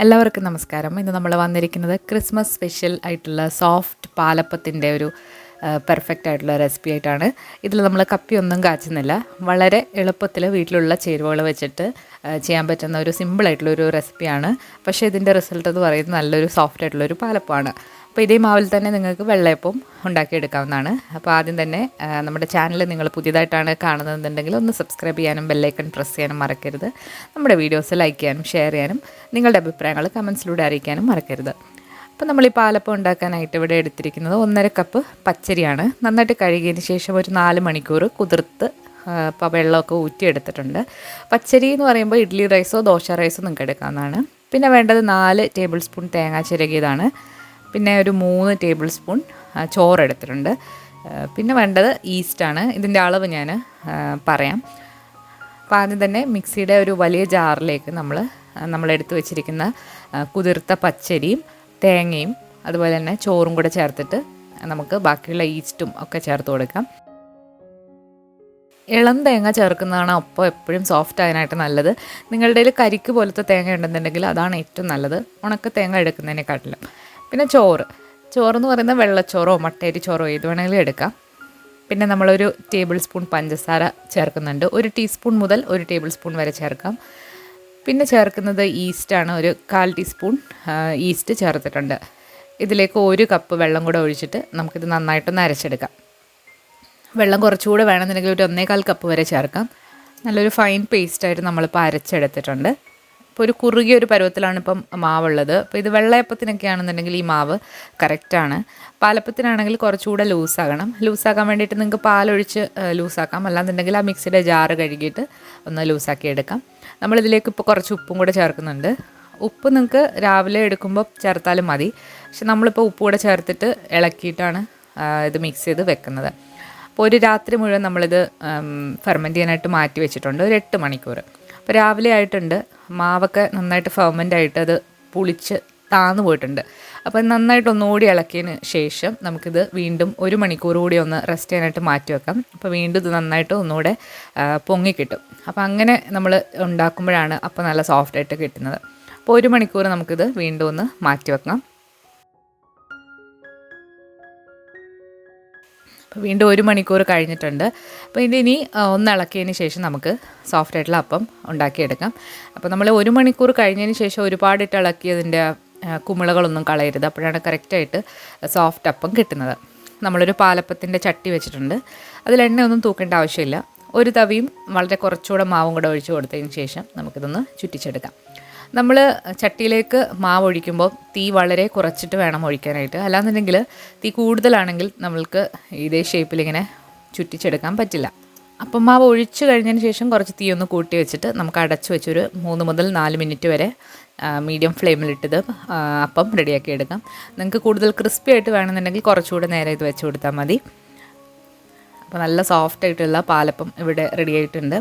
എല്ലാവർക്കും നമസ്കാരം. ഇന്ന് നമ്മൾ വന്നിരിക്കുന്നത് ക്രിസ്മസ് സ്പെഷ്യൽ ആയിട്ടുള്ള സോഫ്റ്റ് പാലപ്പത്തിൻ്റെ ഒരു പെർഫെക്റ്റ് ആയിട്ടുള്ള റെസിപ്പി ആയിട്ടാണ്. ഇതിൽ നമ്മൾ കപ്പിയൊന്നും കാച്ചുന്നില്ല. വളരെ എളുപ്പത്തിൽ വീട്ടിലുള്ള ചേരുവകൾ വെച്ചിട്ട് ചെയ്യാൻ പറ്റുന്ന ഒരു സിമ്പിളായിട്ടുള്ളൊരു റെസിപ്പിയാണ്. പക്ഷേ ഇതിൻ്റെ റിസൾട്ട് എന്ന് പറയുന്നത് നല്ലൊരു സോഫ്റ്റ് ആയിട്ടുള്ളൊരു പാലപ്പമാണ്. അപ്പോൾ ഇതേ മാവിൽ തന്നെ നിങ്ങൾക്ക് വെള്ളയപ്പം ഉണ്ടാക്കിയെടുക്കാവുന്നതാണ്. അപ്പോൾ ആദ്യം തന്നെ നമ്മുടെ ചാനൽ നിങ്ങൾ പുതിയതായിട്ടാണ് കാണുന്നതെന്നുണ്ടെങ്കിൽ ഒന്ന് സബ്സ്ക്രൈബ് ചെയ്യാനും ബെല്ലൈക്കൺ പ്രസ് ചെയ്യാനും മറക്കരുത്. നമ്മുടെ വീഡിയോസ് ലൈക്ക് ചെയ്യാനും ഷെയർ ചെയ്യാനും നിങ്ങളുടെ അഭിപ്രായങ്ങൾ കമൻസിലൂടെ അറിയിക്കാനും മറക്കരുത്. അപ്പോൾ നമ്മൾ ഈ പാലപ്പം ഉണ്ടാക്കാനായിട്ട് ഇവിടെ എടുത്തിരിക്കുന്നത് 1.5 കപ്പ് പച്ചരിയാണ്. നന്നായിട്ട് കഴുകിയതിന് ശേഷം ഒരു 4 മണിക്കൂർ കുതിർത്ത് ഇപ്പോൾ വെള്ളമൊക്കെ ഊറ്റിയെടുത്തിട്ടുണ്ട്. പച്ചരി എന്ന് പറയുമ്പോൾ ഇഡ്ഡലി റൈസോ ദോശ റൈസോ നിങ്ങൾക്ക് എടുക്കാവുന്നതാണ്. പിന്നെ വേണ്ടത് 4 ടേബിൾ സ്പൂൺ തേങ്ങ ചിരകിയതാണ്. പിന്നെ ഒരു 3 ടേബിൾ സ്പൂൺ ചോറ് എടുത്തിട്ടുണ്ട്. പിന്നെ വേണ്ടത് ഈസ്റ്റാണ്. ഇതിൻ്റെ അളവ് ഞാൻ പറയാം. അപ്പോൾ ആദ്യം തന്നെ മിക്സിയുടെ ഒരു വലിയ ജാറിലേക്ക് നമ്മളെടുത്ത് വെച്ചിരിക്കുന്ന കുതിർത്ത പച്ചരിയും തേങ്ങയും അതുപോലെ തന്നെ ചോറും കൂടെ ചേർത്തിട്ട് നമുക്ക് ബാക്കിയുള്ള ഈസ്റ്റും ഒക്കെ ചേർത്ത് കൊടുക്കാം. ഇളം തേങ്ങ ചേർക്കുന്നതാണ് ഒപ്പം എപ്പോഴും സോഫ്റ്റ് ആകാനായിട്ട് നല്ലത്. നിങ്ങളുടെ കയ്യിൽ കരിക്ക് പോലത്തെ തേങ്ങ ഉണ്ടെന്നുണ്ടെങ്കിൽ അതാണ് ഏറ്റവും നല്ലത്, ഉണക്ക തേങ്ങ എടുക്കുന്നതിനെക്കാട്ടിലും. പിന്നെ ചോറെന്ന് പറയുന്നത് വെള്ളച്ചോറോ മട്ടേരി ചോറോ ഏത് വേണമെങ്കിലും എടുക്കാം. പിന്നെ നമ്മളൊരു ടേബിൾ സ്പൂൺ പഞ്ചസാര ചേർക്കുന്നുണ്ട്. 1 ടീസ്പൂൺ മുതൽ 1 ടേബിൾ സ്പൂൺ വരെ ചേർക്കാം. പിന്നെ ചേർക്കുന്നത് ഈസ്റ്റാണ്. ഒരു 1/4 ടീസ്പൂൺ ഈസ്റ്റ് ചേർത്തിട്ടുണ്ട്. ഇതിലേക്ക് 1 കപ്പ് വെള്ളം കൂടെ ഒഴിച്ചിട്ട് നമുക്കിത് നന്നായിട്ടൊന്ന് അരച്ചെടുക്കാം. വെള്ളം കുറച്ചുകൂടെ വേണമെന്നുണ്ടെങ്കിൽ ഒരു 1.25 കപ്പ് വരെ ചേർക്കാം. നല്ലൊരു ഫൈൻ പേസ്റ്റായിട്ട് നമ്മളിപ്പോൾ അരച്ചെടുത്തിട്ടുണ്ട്. ഇപ്പോൾ ഒരു കുറുകിയ ഒരു പരുവത്തിലാണ് ഇപ്പം മാവുള്ളത്. അപ്പോൾ ഇത് വെള്ളയപ്പത്തിനൊക്കെ ആണെന്നുണ്ടെങ്കിൽ ഈ മാവ് കറക്റ്റാണ്. പാലപ്പത്തിനാണെങ്കിൽ കുറച്ചുകൂടെ ലൂസാക്കാൻ വേണ്ടിയിട്ട് നിങ്ങൾക്ക് പാലൊഴിച്ച് ലൂസാക്കാം. അല്ലാന്നുണ്ടെങ്കിൽ ആ മിക്സിയുടെ ജാറ് കഴുകിയിട്ട് ഒന്ന് ലൂസാക്കി എടുക്കാം. നമ്മളിതിലേക്ക് ഇപ്പോൾ കുറച്ച് ഉപ്പും കൂടെ ചേർക്കുന്നുണ്ട്. ഉപ്പ് നിങ്ങൾക്ക് രാവിലെ എടുക്കുമ്പോൾ ചേർത്താലും മതി. പക്ഷെ നമ്മളിപ്പോൾ ഉപ്പ് കൂടെ ചേർത്തിട്ട് ഇളക്കിയിട്ടാണ് ഇത് മിക്സ് ചെയ്ത് വെക്കുന്നത്. അപ്പോൾ ഒരു രാത്രി മുഴുവൻ നമ്മളിത് ഫെർമെൻറ്റ് ചെയ്യാനായിട്ട് മാറ്റി വെച്ചിട്ടുണ്ട്, ഒരു 8 മണിക്കൂർ. അപ്പോൾ രാവിലെ ആയിട്ടുണ്ട്, മാവൊക്കെ നന്നായിട്ട് ഫെർമെൻ്റ് ആയിട്ട് അത് പുളിച്ച് താന്നു പോയിട്ടുണ്ട്. അപ്പോൾ നന്നായിട്ട് ഒന്നുകൂടി ഇളക്കിയതിന് ശേഷം നമുക്കിത് വീണ്ടും 1 മണിക്കൂർ കൂടി ഒന്ന് റെസ്റ്റ് ചെയ്യാനായിട്ട് മാറ്റി വെക്കാം. അപ്പോൾ വീണ്ടും ഇത് നന്നായിട്ട് ഒന്നുകൂടെ പൊങ്ങിക്കിട്ടും. അപ്പോൾ അങ്ങനെ നമ്മൾ ഉണ്ടാക്കുമ്പോഴാണ് അപ്പോൾ നല്ല സോഫ്റ്റായിട്ട് കിട്ടുന്നത്. അപ്പോൾ 1 മണിക്കൂർ നമുക്കിത് വീണ്ടും ഒന്ന് മാറ്റി വെക്കാം. അപ്പോൾ വീണ്ടും 1 മണിക്കൂർ കഴിഞ്ഞിട്ടുണ്ട്. അപ്പോൾ ഇതിനി ഒന്ന് ഇളക്കിയതിന് ശേഷം നമുക്ക് സോഫ്റ്റായിട്ടുള്ള അപ്പം ഉണ്ടാക്കിയെടുക്കാം. അപ്പോൾ നമ്മൾ 1 മണിക്കൂർ കഴിഞ്ഞതിന് ശേഷം ഒരുപാടിട്ട് ഇളക്കിയതിൻ്റെ കുമിളകളൊന്നും കളയരുത്. അപ്പോഴാണ് കറക്റ്റായിട്ട് സോഫ്റ്റ് അപ്പം കിട്ടുന്നത്. നമ്മളൊരു പാലപ്പത്തിൻ്റെ ചട്ടി വെച്ചിട്ടുണ്ട്. അതിൽ എണ്ണയൊന്നും തൂക്കേണ്ട ആവശ്യമില്ല. ഒരു തവിയും വളരെ കുറച്ചുകൂടെ മാവും കൂടെ ഒഴിച്ച് കൊടുത്തതിന് ശേഷം നമുക്കിതൊന്ന് ചുറ്റിച്ചെടുക്കാം. നമ്മൾ ചട്ടിയിലേക്ക് മാവ് ഒഴിക്കുമ്പോൾ തീ വളരെ കുറച്ചിട്ട് വേണം ഒഴിക്കാനായിട്ട്. അല്ലാന്നുണ്ടെങ്കിൽ തീ കൂടുതലാണെങ്കിൽ നമ്മൾക്ക് ഇതേ ഷേപ്പിലിങ്ങനെ ചുറ്റിച്ചെടുക്കാൻ പറ്റില്ല. അപ്പം മാവ് ഒഴിച്ച് കഴിഞ്ഞതിന് ശേഷം കുറച്ച് തീ ഒന്ന് കൂട്ടി വെച്ചിട്ട് നമുക്ക് അടച്ചു വെച്ചൊരു 3 മുതൽ 4 മിനിറ്റ് വരെ മീഡിയം ഫ്ലെയിമിലിട്ടത് അപ്പം റെഡിയാക്കി എടുക്കാം. നിങ്ങൾക്ക് കൂടുതൽ ക്രിസ്പി ആയിട്ട് വേണമെന്നുണ്ടെങ്കിൽ കുറച്ചുകൂടെ നേരം ഇത് വെച്ച് കൊടുത്താൽ മതി. അപ്പോൾ നല്ല സോഫ്റ്റ് ആയിട്ടുള്ള പാലപ്പം ഇവിടെ റെഡി ആയിട്ടുണ്ട്.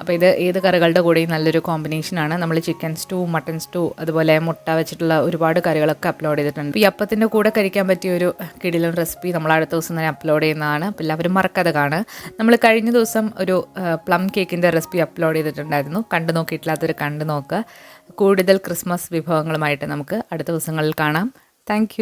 അപ്പോൾ ഇത് ഏത് കറികളുടെ കൂടെയും നല്ലൊരു കോമ്പിനേഷനാണ്. നമ്മൾ ചിക്കൻ സ്റ്റൂ, മട്ടൻ സ്റ്റൂ, അതുപോലെ മുട്ട വെച്ചിട്ടുള്ള ഒരുപാട് കറികളൊക്കെ അപ്ലോഡ് ചെയ്തിട്ടുണ്ട്. ഈ അപ്പത്തിൻ്റെ കൂടെ കഴിക്കാൻ പറ്റിയ ഒരു കിടിലൻ റെസിപ്പി നമ്മൾ അടുത്ത ദിവസം തന്നെ അപ്ലോഡ് ചെയ്യുന്നതാണ്. അപ്പോൾ എല്ലാവരും മറക്കാതെ കാണുക. നമ്മൾ കഴിഞ്ഞ ദിവസം ഒരു പ്ലം കേക്കിൻ്റെ റെസിപ്പി അപ്ലോഡ് ചെയ്തിട്ടുണ്ടായിരുന്നു. കണ്ടു നോക്കിയിട്ടില്ലാത്തൊരു കണ്ടു നോക്കുക. കൂടുതൽ ക്രിസ്മസ് വിഭവങ്ങളുമായിട്ട് നമുക്ക് അടുത്ത ദിവസങ്ങളിൽ കാണാം. താങ്ക്